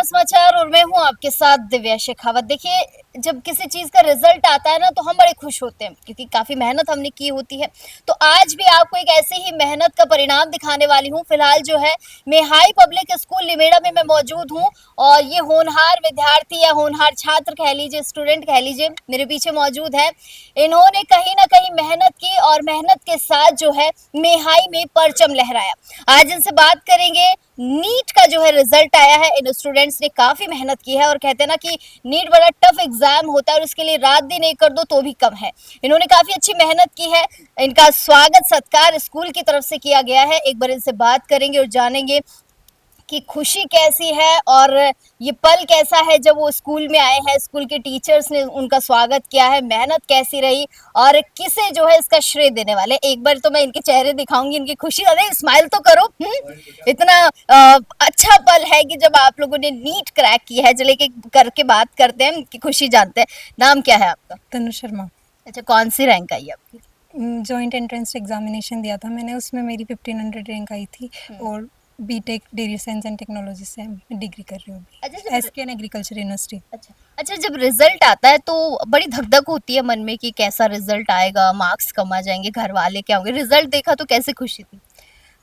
समाचार और मैं हूं आपके साथ दिव्या शेखावत। देखिए, जब किसी चीज का रिजल्ट आता है ना तो हम बड़े खुश होते हैं क्योंकि काफी मेहनत हमने की होती है। तो आज भी आपको एक ऐसे ही मेहनत का परिणाम दिखाने वाली हूँ। फिलहाल जो है मैं हाई पब्लिक स्कूल लिमेड़ा में मैं मौजूद हूँ और ये होनहार विद्यार्थी या होनहार छात्र कह लीजिए, स्टूडेंट कह लीजिए, मेरे पीछे मौजूद है। इन्होंने कहीं ना कहीं मेहनत की और मेहनत के साथ जो है मेहाई में परचम लहराया। आज इनसे बात करेंगे। नीट का जो है रिजल्ट आया है, इन स्टूडेंट्स ने काफी मेहनत की है और कहते हैं ना कि नीट बड़ा टफ एग्जाम होता है और इसके लिए रात दिन एक कर दो तो भी कम है। इन्होंने काफी अच्छी मेहनत की है। इनका स्वागत सत्कार स्कूल की तरफ से किया गया है। एक बार इनसे बात करेंगे और जानेंगे कि खुशी कैसी है और ये पल कैसा है जब वो स्कूल में आए हैं, स्कूल के टीचर्स ने उनका स्वागत किया है, मेहनत कैसी रही और किसे जो है इसका श्रेय देने वाले। एक बार तो मैं इनके चेहरे दिखाऊंगी, इनकी खुशी। अरे स्माइल तो करो। इतना अच्छा पल है कि जब आप लोगों ने नीट क्रैक की है। चलिए के करके बात करते हैं कि खुशी जानते हैं। नाम क्या है आपका? तनु शर्मा। अच्छा, कौन सी रैंक आई है आपकी? जॉइंट एंट्रेंस एग्जामिनेशन दिया था मैंने, उसमें मेरी 1500 रैंक आई थी। और BTech dairy science and technology से मैं डिग्री कर रही हूँ अच्छा, एस के एन एग्रीकल्चर यूनिवर्सिटी। अच्छा अच्छा, जब रिजल्ट आता है तो बड़ी धक-धक होती है मन में कि कैसा रिजल्ट आएगा, मार्क्स कम आ जाएंगे, घर वाले क्या होंगे। रिजल्ट देखा तो कैसे खुशी थी?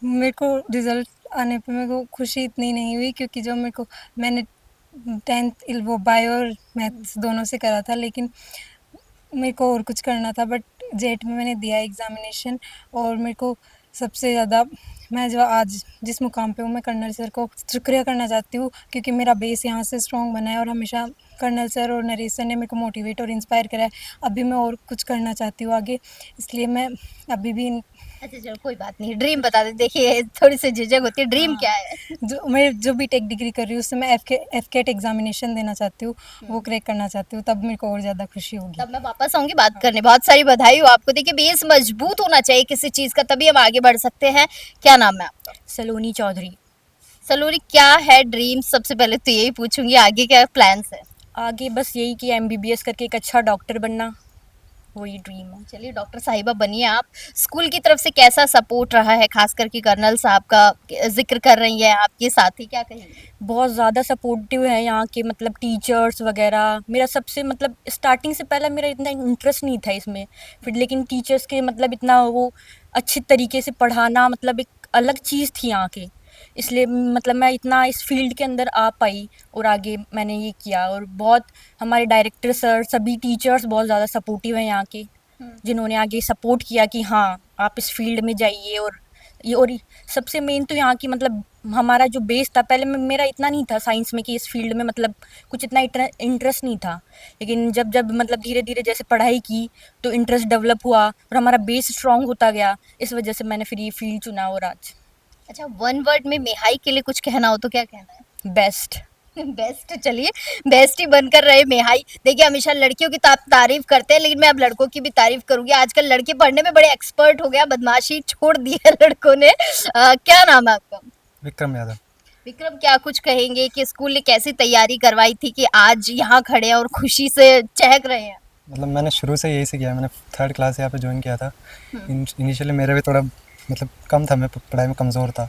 मेरे को रिजल्ट आने पे मेरे को खुशी इतनी नहीं हुई, क्योंकि जो मैंने 10th वो बायो और मैथ्स दोनों से करा था, लेकिन मेरे को और कुछ करना था। बट जेट में मैंने दिया एग्ज़ामिनेशन, और मेरे को सबसे ज़्यादा, मैं जो आज जिस मुकाम पे हूँ, मैं कर्नल सर को शुक्रिया करना चाहती हूँ, क्योंकि मेरा बेस यहाँ से स्ट्रॉन्ग बना है और हमेशा कर्नल सर और नरेश सर ने मेरे को मोटिवेट और इंस्पायर करा है। अभी मैं और कुछ करना चाहती हूँ आगे, इसलिए मैं अभी भी अच्छा चलो, कोई बात नहीं, ड्रीम बता दे। देखिए थोड़ी सी झिझक होती है, ड्रीम हाँ, क्या है? जो भी टेक डिग्री कर रही हूँ उससे मैं एफकेट एग्जामिनेशन देना चाहती हूँ, वो क्रैक करना चाहती हूँ, तब मेरे को और ज़्यादा खुशी होगी। तब मैं वापस आऊंगी बात करने। बहुत सारी बधाई हो आपको। देखिए, बेस मजबूत होना चाहिए किसी चीज का, तभी हम आगे बढ़ सकते हैं। क्या नाम है आपका? सलोनी चौधरी। सलोरी, क्या है ड्रीम? सबसे पहले तो यही पूछूंगी, आगे क्या प्लान्स है? आगे बस यही कि एमबीबीएस करके एक अच्छा डॉक्टर बनना, वही ड्रीम है। चलिए, डॉक्टर साहिबा बनिए आप। स्कूल की तरफ से कैसा सपोर्ट रहा है, खास करके कर्नल साहब का जिक्र कर रही है आपके साथी, क्या कहेंगे? बहुत ज़्यादा सपोर्टिव है यहाँ के, मतलब टीचर्स वगैरह। मेरा सबसे मतलब स्टार्टिंग से पहले मेरा इतना इंटरेस्ट नहीं था इसमें, फिर लेकिन टीचर्स के मतलब इतना वो अच्छी तरीके से पढ़ाना, मतलब एक अलग चीज़ थी यहाँ के, इसलिए मतलब मैं इतना इस फील्ड के अंदर आ पाई और आगे मैंने ये किया। और बहुत हमारे डायरेक्टर सर, सभी टीचर्स बहुत ज़्यादा सपोर्टिव हैं यहाँ के, जिन्होंने आगे सपोर्ट किया कि हाँ आप इस फील्ड में जाइए। और सबसे मेन तो यहाँ की मतलब हमारा जो बेस था पहले में, मेरा इतना नहीं था साइंस में कि इस फील्ड में मतलब कुछ इतना इंटरेस्ट नहीं था, लेकिन जब जब मतलब धीरे धीरे जैसे पढ़ाई की तो इंटरेस्ट डेवलप हुआ और हमारा बेस स्ट्रांग होता गया, इस वजह से मैंने फिर ये फील्ड चुना। और आज अच्छा, वन वर्ड में मिहाई के लिए कुछ कहना हो तो क्या कहना है? बेस्ट। बेस्ट। चलिए, बेस्ट ही बनकर रहे मिहाई। देखिए, हमेशा लड़कियों की तो आप तारीफ करते हैं, लेकिन मैं अब लड़कों की भी तारीफ करूंगी। आजकल लड़के पढ़ने में बड़े एक्सपर्ट हो गया, बदमाशी छोड़ दी है लड़कों ने। क्या नाम है आपका? विक्रम यादव। विक्रम, क्या कुछ कहेंगे कि स्कूल ने कैसी तैयारी करवाई थी कि आज यहाँ खड़े हैं और खुशी से चहक रहे हैं? मतलब मैंने शुरू से यही से किया, मैंने 3rd क्लास यहाँ पे ज्वाइन किया था। इनिशियली मेरा भी थोड़ा मतलब कम था, मैं पढ़ाई में कमज़ोर था,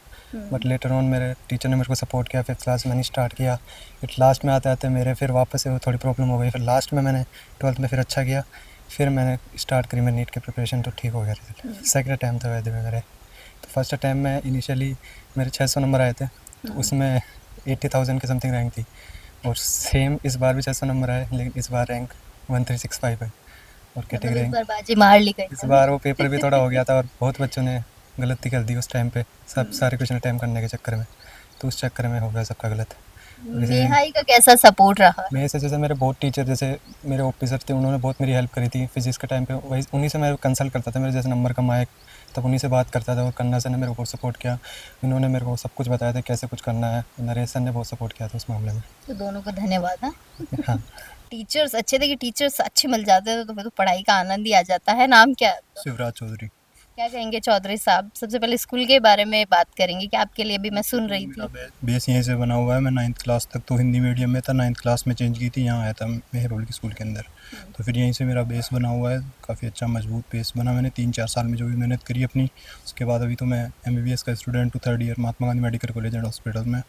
बट लेटर ऑन मेरे टीचर ने मेरे को सपोर्ट किया। 5th क्लास में मैंने स्टार्ट किया, फिर लास्ट में आते आते मेरे फिर वापस से वो थोड़ी प्रॉब्लम हो गई, फिर लास्ट में मैंने 12th में फिर अच्छा किया, फिर मैंने स्टार्ट करी मैं नीट की प्रिपरेशन, तो ठीक हो गया रिजल्ट। सेकेंड अटैम्प्ट था वैसे में मेरे। तो फर्स्ट अटैम्प्ट में इनिशियली मेरे 600 नंबर आए थे, तो उसमें 80,000 की समथिंग रैंक थी। और सेम इस बार भी 600 नंबर आए, लेकिन इस बार रैंक 1365 है और कैटेगरी इस रैंक। बार बाजी मार ली गई। इस बार वो पेपर भी थोड़ा हो गया था और बहुत बच्चों ने गलती कर दी उस टाइम पे, सब सारे क्वेश्चन अटैम्प्ट करने के चक्कर में, तो उस चक्कर में हो गया सबका गलत। नेहाई का कैसा सपोर्ट रहा? मेरे से जैसे मेरे बहुत टीचर, जैसे मेरे ऑफिसर थे, उन्होंने बहुत मेरी हेल्प करी थी फिजिक्स के टाइम पे, वही उन्हीं से मैं कंसल्ट करता था। मेरे जैसे नंबर कम आए तब उन्हीं से बात करता था, और कन्ना सर ने मेरे को सपोर्ट किया, इन्होंने मेरे को सब कुछ बताया था कैसे कुछ करना है। नरेश सर ने बहुत सपोर्ट किया था उस मामले में। तो दोनों को धन्यवाद। हाँ, हाँ, टीचर्स अच्छे थे कि टीचर्स अच्छे मिल जाते थे तो फिर तो पढ़ाई का आनंद ही आ जाता है। नाम क्या है आपका? शिवराज चौधरी। क्या कहेंगे चौधरी साहब? सबसे पहले स्कूल के बारे में बात करेंगे कि आपके लिए भी मैं सुन रही थी। बेस यहीं से बना हुआ है। मैं 9th क्लास तक तो हिंदी मीडियम में था, 9th क्लास में चेंज की थी, यहाँ आया था मेहरोल की स्कूल के अंदर, तो फिर यहीं से मेरा बेस बना हुआ है। काफ़ी अच्छा मजबूत बेस बना मैंने 3-4 साल में जो भी मेहनत करी अपनी। उसके बाद अभी तो मैं MBBS का स्टूडेंट हूँ, 3rd year Mahatma Gandhi medical college and hospital में।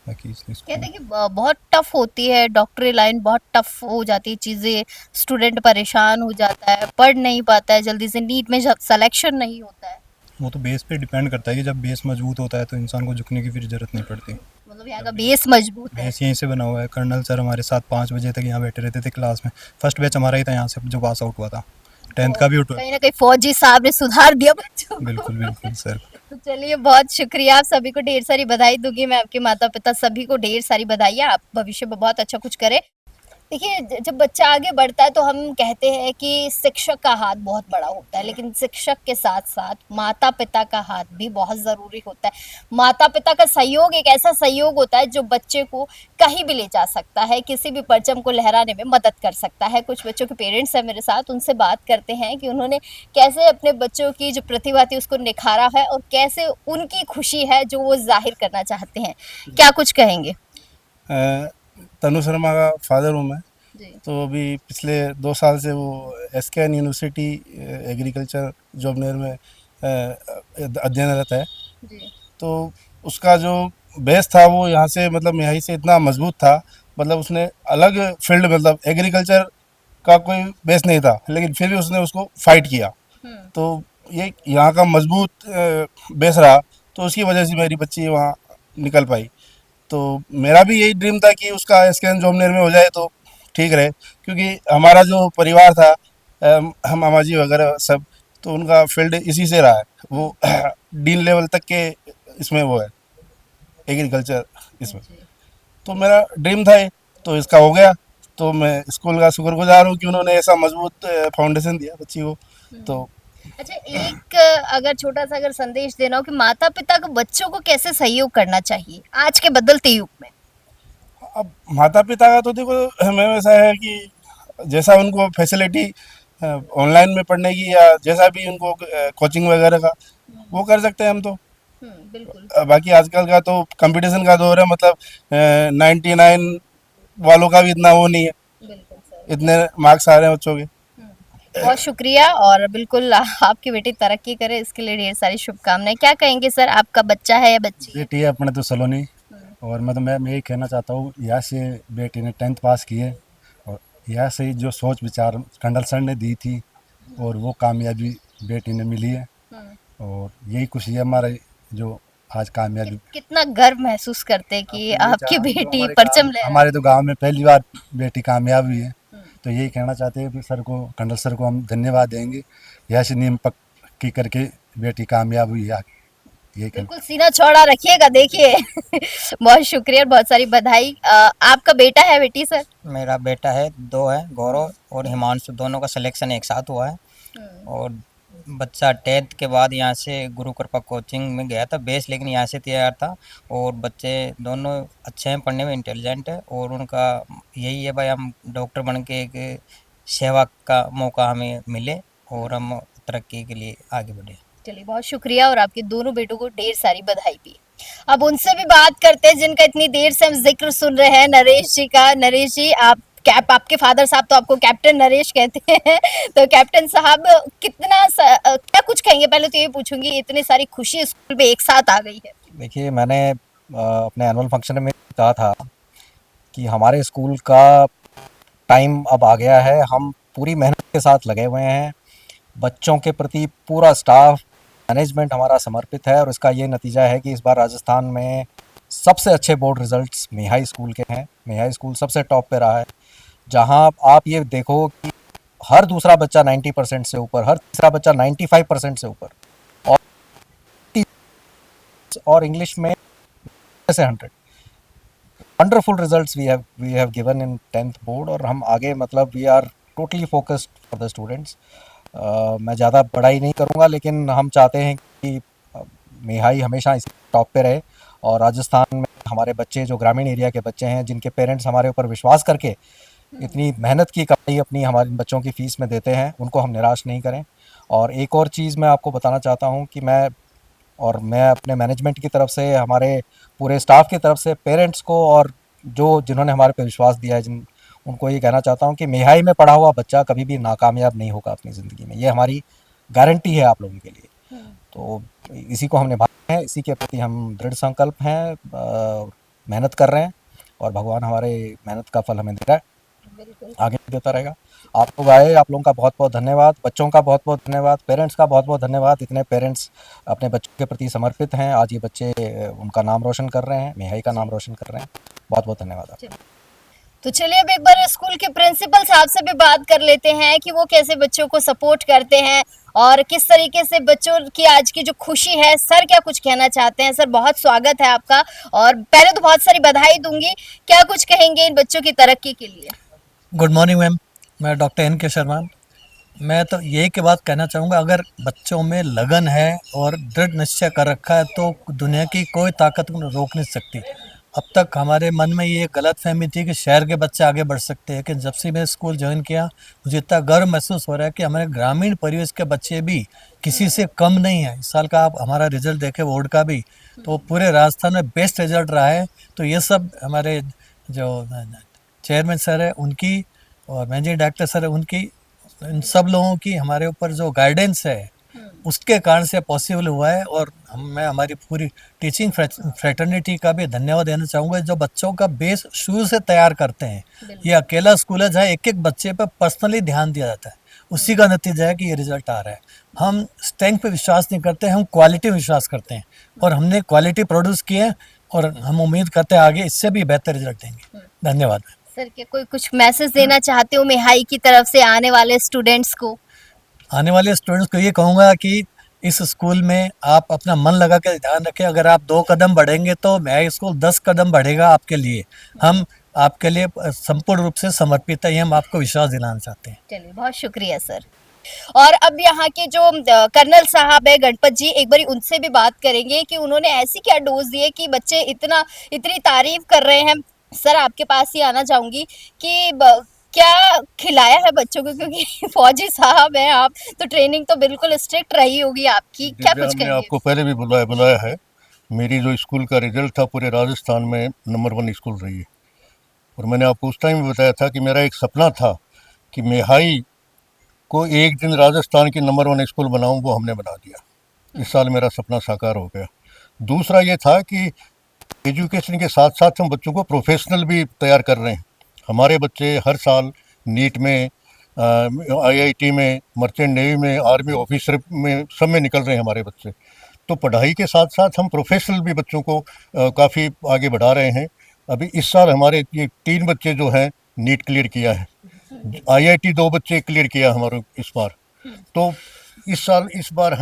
बाकी इसलिए कहते हैं कि बहुत टफ होती है डॉक्टरी लाइन, बहुत टफ हो जाती है चीज़ें, स्टूडेंट परेशान हो जाता है, पढ़ नहीं पाता है जल्दी से, नीट में सिलेक्शन नहीं होता है। वो तो बेस पे डिपेंड करता है कि जब बेस मजबूत होता है तो इंसान को झुकने की फिर ज़रूरत नहीं पड़ती। मतलब यहाँ का बेस मजबूत है। बेस यहीं से बना हुआ है। कर्नल सर हमारे साथ 5 बजे तक यहाँ बैठे रहते थे क्लास में। फर्स्ट बैच हमारा ही था यहाँ से जो पास आउट हुआ था। 10th का भी उठा। कहीं ना कहीं फौजी साहब ने सुधार दिया बच्चों को। बिल्कुल बिल्कुल सर। तो चलिए, बहुत शुक्रिया, आप सभी को ढेर सारी बधाई दूंगी मैं, आपके माता पिता सभी को ढेर सारी बधाइयाँ, आप भविष्य में बहुत अच्छा कुछ करें। देखिए, जब बच्चा आगे बढ़ता है तो हम कहते हैं कि शिक्षक का हाथ बहुत बड़ा होता है, लेकिन शिक्षक के साथ साथ माता पिता का हाथ भी बहुत ज़रूरी होता है। माता पिता का सहयोग एक ऐसा सहयोग होता है जो बच्चे को कहीं भी ले जा सकता है, किसी भी परचम को लहराने में मदद कर सकता है। कुछ बच्चों के पेरेंट्स हैं मेरे साथ, उनसे बात करते हैं कि उन्होंने कैसे अपने बच्चों की जो प्रतिभा थी उसको निखारा है और कैसे उनकी खुशी है जो वो जाहिर करना चाहते हैं। क्या कुछ कहेंगे? तनु शर्मा का फादर हूँ मैं। जी। तो अभी पिछले 2 साल से वो एसकेएन यूनिवर्सिटी एग्रीकल्चर जॉबनेर में अध्ययनरत है। जी। तो उसका जो बेस था वो यहाँ से मतलब यहीं से इतना मजबूत था, मतलब उसने अलग फील्ड मतलब एग्रीकल्चर का कोई बेस नहीं था, लेकिन फिर भी उसने उसको फाइट किया। तो ये यहाँ का मजबूत बेस रहा, तो उसकी वजह से मेरी बच्ची वहाँ निकल पाई। तो मेरा भी यही ड्रीम था कि उसका एसकेएन जॉबनेर में हो जाए तो ठीक रहे, क्योंकि हमारा जो परिवार था, हम मामा जी वगैरह सब, तो उनका फील्ड इसी से रहा है। वो डीन लेवल तक के इसमें वो है एग्रीकल्चर इसमें। तो मेरा ड्रीम था ये, तो इसका हो गया। तो मैं स्कूल का शुक्रगुजार हूँ कि उन्होंने ऐसा मजबूत फाउंडेशन दिया बच्ची को। तो अच्छा, एक अगर छोटा सा अगर संदेश देना हो कि माता पिता को बच्चों को कैसे सहयोग करना चाहिए आज के बदलते युग में? अब माता पिता का तो देखो हमें वैसा है कि जैसा उनको फैसिलिटी ऑनलाइन में पढ़ने की या जैसा भी उनको कोचिंग वगैरह का वो कर सकते हैं हम तो। बिल्कुल। बाकी आजकल का तो कंपटीशन का दौर है, मतलब 99 वालों का भी इतना वो नहीं है, बिल्कुल सर। इतने मार्क्स आ रहे हैं बच्चों के। बहुत शुक्रिया, और बिल्कुल आपकी बेटी तरक्की करे इसके लिए ढेर सारी शुभकामनाएं। क्या कहेंगे सर, आपका बच्चा है या बच्ची है? बेटी है अपने तो सलोनी। और मैं यही कहना चाहता हूँ, यहाँ से बेटी ने 10th पास की है, और यहाँ से जो सोच विचार कंडल सर ने दी थी और वो कामयाबी बेटी ने मिली है। और यही खुशी है हमारे जो आज कामयाबी। कितना गर्व महसूस करते हैं कि आपकी बेटी परचम ले। हमारे तो गांव में पहली बार बेटी कामयाब हुई है, तो यही कहना चाहते हैं सर को, कंडल सर को हम धन्यवाद देंगे। यहाँ से नींव पक्की करके बेटी कामयाब हुई है आगे। यही कहना। बिल्कुल सीना चौड़ा रखिएगा, देखिए। बहुत शुक्रिया, बहुत सारी बधाई। आपका बेटा है बेटी सर? मेरा बेटा है, 2 है, गौरव और हिमांशु, दोनों का सिलेक्शन एक साथ हुआ है। और बच्चा 10th के बाद यहाँ से गुरु कृपा कोचिंग में गया था बेस, लेकिन यहाँ से तैयार था। और बच्चे दोनों अच्छे हैं, पढ़ने में इंटेलिजेंट है, और उनका यही है भाई हम डॉक्टर बन के एक सेवा का मौका हमें मिले और हम तरक्की के लिए आगे बढ़े। चलिए, बहुत शुक्रिया, और आपके दोनों बेटों को ढेर सारी बधाई भी। अब उनसे भी बात करते हैं जिनका इतनी देर से हम जिक्र सुन रहे हैं, नरेश जी का। नरेश जी, आपके फादर साहब तो आपको कैप्टन नरेश कहते हैं। तो कैप्टन साहब, क्या कुछ कहेंगे? पहले तो ये पूछूंगी, इतनी सारी खुशी स्कूल में एक साथ आ गई है। देखिए, मैंने अपने एनुअल फंक्शन में कहा था कि हमारे स्कूल का टाइम अब आ गया है, हम पूरी मेहनत के साथ लगे हुए हैं। बच्चों के प्रति पूरा स्टाफ, मैनेजमेंट हमारा समर्पित है, और इसका ये नतीजा है कि इस बार राजस्थान में सबसे अच्छे बोर्ड रिजल्ट्स मेहाई स्कूल के हैं। मेहाई स्कूल सबसे टॉप पे रहा है, जहां आप ये देखो कि हर दूसरा बच्चा 90% से ऊपर, हर तीसरा बच्चा 95% से ऊपर, और इंग्लिश में से 100। Wonderful results we have given in 10th board, और हम आगे मतलब we are totally focused for the students. मैं ज़्यादा बड़ाई नहीं करूँगा, लेकिन हम चाहते हैं कि मेहाई हमेशा इस टॉप पे रहे, और राजस्थान में हमारे बच्चे जो ग्रामीण एरिया के बच्चे हैं, जिनके पेरेंट्स हमारे ऊपर विश्वास करके इतनी मेहनत की कमाई अपनी हमारे बच्चों की फ़ीस में देते हैं, उनको हम निराश नहीं करें। और एक और चीज़ मैं आपको बताना चाहता हूँ कि मैं अपने मैनेजमेंट की तरफ से, हमारे पूरे स्टाफ की तरफ से पेरेंट्स को और जिन्होंने हमारे पे विश्वास दिया है, उनको ये कहना चाहता हूँ कि मेहाई में पढ़ा हुआ बच्चा कभी भी नाकामयाब नहीं होगा अपनी ज़िंदगी में। ये हमारी गारंटी है आप लोगों के लिए। तो इसी को हम निभाते हैं, इसी के प्रति हम दृढ़ संकल्प हैं। मेहनत कर रहे हैं और भगवान हमारे मेहनत का फल हमें दे रहा है, आगे भी देता रहेगा। आप लोग आए, आप लोगों का बहुत बहुत धन्यवाद, बच्चों का बहुत बहुत धन्यवाद, पेरेंट्स का बहुत बहुत धन्यवाद। इतने पेरेंट्स अपने बच्चों के प्रति समर्पित हैं, आज ये बच्चे उनका नाम रोशन कर रहे हैं, मेहाई का नाम रोशन कर रहे हैं। बहुत बहुत धन्यवाद आपका। तो चलिए अब एक बार स्कूल के प्रिंसिपल साहब से भी बात कर लेते हैं कि वो कैसे बच्चों को सपोर्ट करते हैं और किस तरीके से बच्चों की आज की जो खुशी है। सर क्या कुछ कहना चाहते हैं? सर बहुत स्वागत है आपका और पहले तो बहुत सारी बधाई दूंगी, क्या कुछ कहेंगे इन बच्चों की तरक्की के लिए? गुड मॉर्निंग मैम, मैं डॉक्टर एन के शर्मा। मैं तो यही की बात कहना चाहूँगा, अगर बच्चों में लगन है और दृढ़ निश्चय कर रखा है तो दुनिया की कोई ताकत उन्हें रोक नहीं सकती। अब तक हमारे मन में ये गलतफहमी थी कि शहर के बच्चे आगे बढ़ सकते हैं, कि जब से मैं स्कूल ज्वाइन किया मुझे इतना गर्व महसूस हो रहा है कि हमारे ग्रामीण परिवेश के बच्चे भी किसी से कम नहीं हैं। इस साल का आप हमारा रिजल्ट देखें बोर्ड का भी, तो पूरे राजस्थान में बेस्ट रिजल्ट रहा है। तो ये सब हमारे जो चेयरमैन सर है उनकी और मैनेजिंग डायरेक्टर सर है उनकी, इन सब लोगों की हमारे ऊपर जो गाइडेंस है उसके कारण से पॉसिबल हुआ है। और मैं हमारी पूरी टीचिंग फ्रेटर्निटी का भी धन्यवाद देना चाहूँगा, जो बच्चों का बेस शुरू से तैयार करते हैं। ये अकेला स्कूल है जहाँ एक एक बच्चे पर पर्सनली ध्यान दिया जाता है, उसी का नतीजा है कि ये रिजल्ट आ रहा है। हम स्ट्रेंथ पे विश्वास नहीं करते, हम क्वालिटी विश्वास करते हैं और हमने क्वालिटी प्रोड्यूस की है और हम उम्मीद करते हैं आगे इससे भी बेहतर रिजल्ट देंगे। धन्यवाद। सर क्या कोई कुछ मैसेज देना चाहते हो मेहाई की तरफ से आने वाले स्टूडेंट्स को? आने वाले स्टूडेंट्स को ये कहूँगा कि इस स्कूल में आप अपना मन लगा के ध्यान रखें। अगर आप 2 कदम बढ़ेंगे तो मेहाई स्कूल 10 कदम बढ़ेगा आपके लिए। हम आपके लिए संपूर्ण रूप से समर्पित है, ये हम आपको विश्वास दिलाना चाहते हैं। चलिए बहुत शुक्रिया सर। और अब यहाँ के जो कर्नल साहब है गणपत जी, एक बारी उनसे भी बात करेंगे कि उन्होंने ऐसी क्या डोज दी है कि बच्चे इतनी तारीफ कर रहे हैं। सर आपके पास ही आना चाहूंगी कि क्या खिलाया है बच्चों को, क्योंकि फौजी साहब हैं आप, तो ट्रेनिंग तो बिल्कुल स्ट्रिक्ट रही होगी आपकी, क्या कुछ हमने कहेंगे? आपको पहले भी बुलाया है। मेरी जो स्कूल का रिजल्ट था पूरे राजस्थान में नंबर 1 स्कूल रही है और मैंने आपको उस टाइम भी बताया था कि मेरा एक सपना था कि मेहाई को एक दिन राजस्थान की नंबर 1 स्कूल बनाऊं, वो हमने बना दिया। इस साल मेरा सपना साकार हो गया। दूसरा ये था कि एजुकेशन के साथ साथ हम बच्चों को प्रोफेशनल भी तैयार कर रहे हैं। हमारे बच्चे हर साल नीट में, आईआईटी में, मर्चेंट नेवी में, आर्मी ऑफिसर में, सब में निकल रहे हैं हमारे बच्चे। तो पढ़ाई के साथ साथ हम प्रोफेशनल भी बच्चों को काफ़ी आगे बढ़ा रहे हैं। अभी इस साल हमारे ये 3 बच्चे जो हैं नीट क्लियर किया है, आईआईटी 2 बच्चे क्लियर किया हमारे इस बार। तो इस बार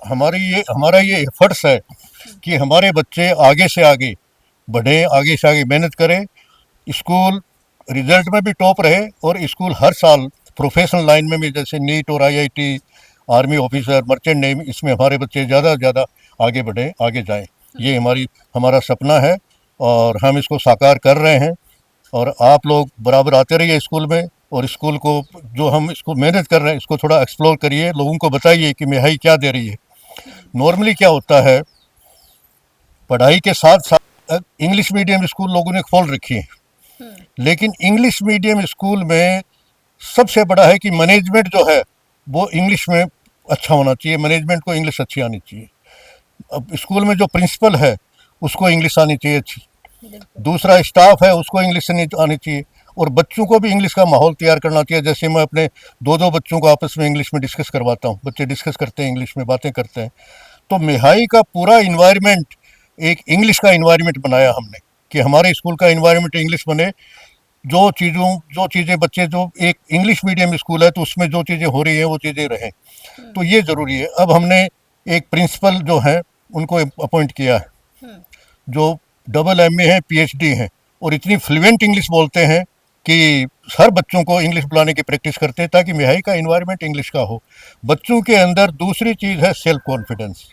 हमारा ये एफर्ट्स है कि हमारे बच्चे आगे से आगे बढ़े, आगे से आगे मेहनत करें, स्कूल रिजल्ट में भी टॉप रहे और स्कूल हर साल प्रोफेशनल लाइन में भी, जैसे नीट और IIT, army officer, merchant navy, इसमें हमारे बच्चे ज़्यादा से ज़्यादा आगे बढ़े, आगे जाएं। ये हमारा सपना है और हम इसको साकार कर रहे हैं। और आप लोग बराबर आते रहिए स्कूल में और स्कूल को जो हम इसको मेहनत कर रहे हैं इसको थोड़ा एक्सप्लोर करिए, लोगों को बताइए कि मेहाई क्या दे रही है। नॉर्मली क्या होता है, पढ़ाई के साथ साथ इंग्लिश मीडियम स्कूल लोगों ने खोल रखी है, लेकिन इंग्लिश मीडियम स्कूल में सबसे बड़ा है कि मैनेजमेंट जो है वो इंग्लिश में अच्छा होना चाहिए, मैनेजमेंट को इंग्लिश अच्छी आनी चाहिए। अब स्कूल में जो प्रिंसिपल है उसको इंग्लिश आनी चाहिए अच्छी, दूसरा स्टाफ है उसको इंग्लिश आनी चाहिए और बच्चों को भी इंग्लिश का माहौल तैयार करना चाहिए। जैसे मैं अपने 2-2 बच्चों को आपस में इंग्लिश में डिस्कस करवाता हूँ, बच्चे डिस्कस करते हैं, इंग्लिश में बातें करते हैं। तो मेहाई का पूरा इन्वायरमेंट एक इंग्लिश का इन्वायरमेंट बनाया हमने कि हमारे स्कूल का इन्वायरमेंट इंग्लिश बने। जो चीज़ें बच्चे, जो एक इंग्लिश मीडियम स्कूल है तो उसमें जो चीज़ें हो रही हैं वो चीज़ें रहें, तो ये ज़रूरी है। अब हमने एक प्रिंसिपल जो है उनको अपॉइंट किया है जो MA है, PhD हैं और इतनी फ्लुएंट इंग्लिश बोलते हैं कि हर बच्चों को इंग्लिश बुलाने की प्रैक्टिस करते हैं ताकि मेहाई का इन्वायरमेंट इंग्लिश का हो। बच्चों के अंदर दूसरी चीज़ है सेल्फ कॉन्फिडेंस।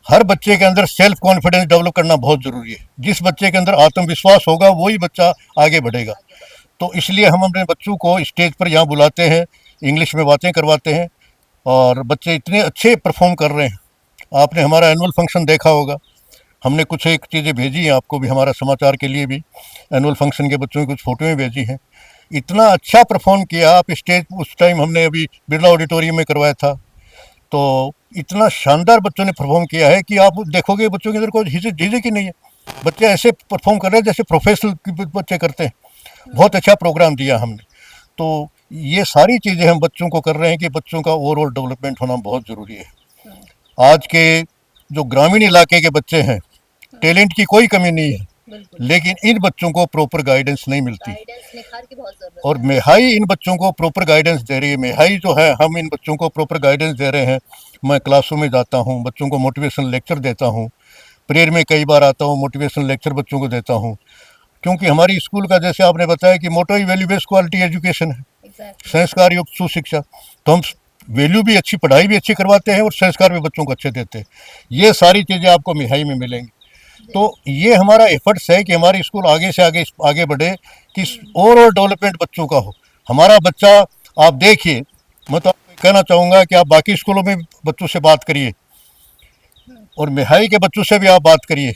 हर बच्चे के अंदर सेल्फ कॉन्फिडेंस डेवलप करना बहुत ज़रूरी है। जिस बच्चे के अंदर आत्मविश्वास होगा वही बच्चा आगे बढ़ेगा। तो इसलिए हम अपने बच्चों को स्टेज पर यहाँ बुलाते हैं, इंग्लिश में बातें करवाते हैं और बच्चे इतने अच्छे परफॉर्म कर रहे हैं। आपने हमारा एनुअल फंक्शन देखा होगा, हमने कुछ एक चीज़ें भेजी हैं आपको भी, हमारा समाचार के लिए भी एनुअल फंक्शन के बच्चों की कुछ फ़ोटोएँ भेजी हैं। इतना अच्छा परफॉर्म किया आप स्टेज, उस टाइम हमने अभी बिरला ऑडिटोरियम में करवाया था, तो इतना शानदार बच्चों ने परफॉर्म किया है कि आप देखोगे बच्चों के अंदर कोई झिझक ही नहीं है। बच्चे ऐसे परफॉर्म कर रहे हैं जैसे प्रोफेशनल बच्चे करते हैं। बहुत अच्छा प्रोग्राम दिया हमने। तो ये सारी चीज़ें हम बच्चों को कर रहे हैं कि बच्चों का ओवरऑल डेवलपमेंट होना बहुत ज़रूरी है। आज के जो ग्रामीण इलाके के बच्चे हैं, टैलेंट की कोई कमी नहीं है, लेकिन इन बच्चों को प्रॉपर गाइडेंस नहीं मिलती। गाइडेंस निखार की बहुत जरूरत और मेहाई इन बच्चों को प्रॉपर गाइडेंस दे रही है। मेहाई जो है, हम इन बच्चों को प्रॉपर गाइडेंस दे रहे हैं। मैं क्लासों में जाता हूँ, बच्चों को मोटिवेशनल लेक्चर देता हूँ, प्रेयर में कई बार आता हूँ, मोटिवेशनल लेक्चर बच्चों को देता हूँ। क्योंकि हमारी स्कूल का, जैसे आपने बताया कि मोटो ही वैल्यू बेस्ड क्वालिटी एजुकेशन है, एग्जैक्टली। संस्कार युक्त सुशिक्षा। तो हम वैल्यू भी अच्छी, पढ़ाई भी अच्छी करवाते हैं और संस्कार भी बच्चों को अच्छे देते हैं। ये सारी चीज़ें आपको मिहाई में मिलेंगी। तो ये हमारा एफर्ट्स है कि हमारी स्कूल आगे से आगे बढ़े, कि ओवरऑल डेवलपमेंट बच्चों का हो। हमारा बच्चा, आप देखिए, मैं तो आपको कहना चाहूँगा कि आप बाकी स्कूलों में बच्चों से बात करिए और मिहाई के बच्चों से भी आप बात करिए,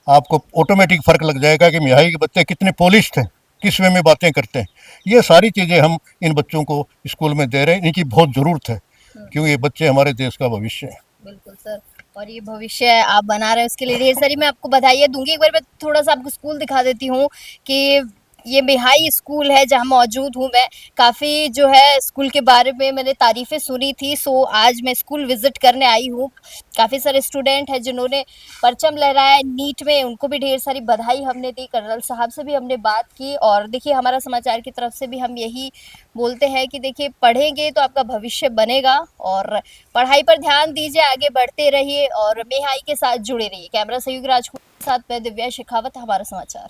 आपको ऑटोमेटिक फ़र्क लग जाएगा कि मिहाई के बच्चे कितने पॉलिश्ड हैं, किस वे में बातें करते हैं। ये सारी चीज़ें हम इन बच्चों को स्कूल में दे रहे हैं। इनकी बहुत ज़रूरत है, क्योंकि ये बच्चे हमारे देश का भविष्य है। बिल्कुल सर, और ये भविष्य आप बना रहे हैं उसके लिए ढेर सारी मैं आपको बधाइयाँ दूंगी। एक बार मैं थोड़ा सा आपको स्कूल दिखा देती हूँ कि ये मिहाई स्कूल है जहाँ मौजूद हूँ मैं। काफ़ी जो है स्कूल के बारे में मैंने तारीफ़ें सुनी थी, सो आज मैं स्कूल विज़िट करने आई हूँ। काफ़ी सारे स्टूडेंट हैं जिन्होंने परचम लहराया है नीट में, उनको भी ढेर सारी बधाई हमने दी। कर्नल साहब से भी हमने बात की और देखिए हमारा समाचार की तरफ से भी हम यही बोलते हैं कि देखिए पढ़ेंगे तो आपका भविष्य बनेगा और पढ़ाई पर ध्यान दीजिए, आगे बढ़ते रहिए और मिहाई के साथ जुड़े रहिए। कैमरा सहयोग राजपूत के साथ मैं दिव्या शेखावत, हमारा समाचार।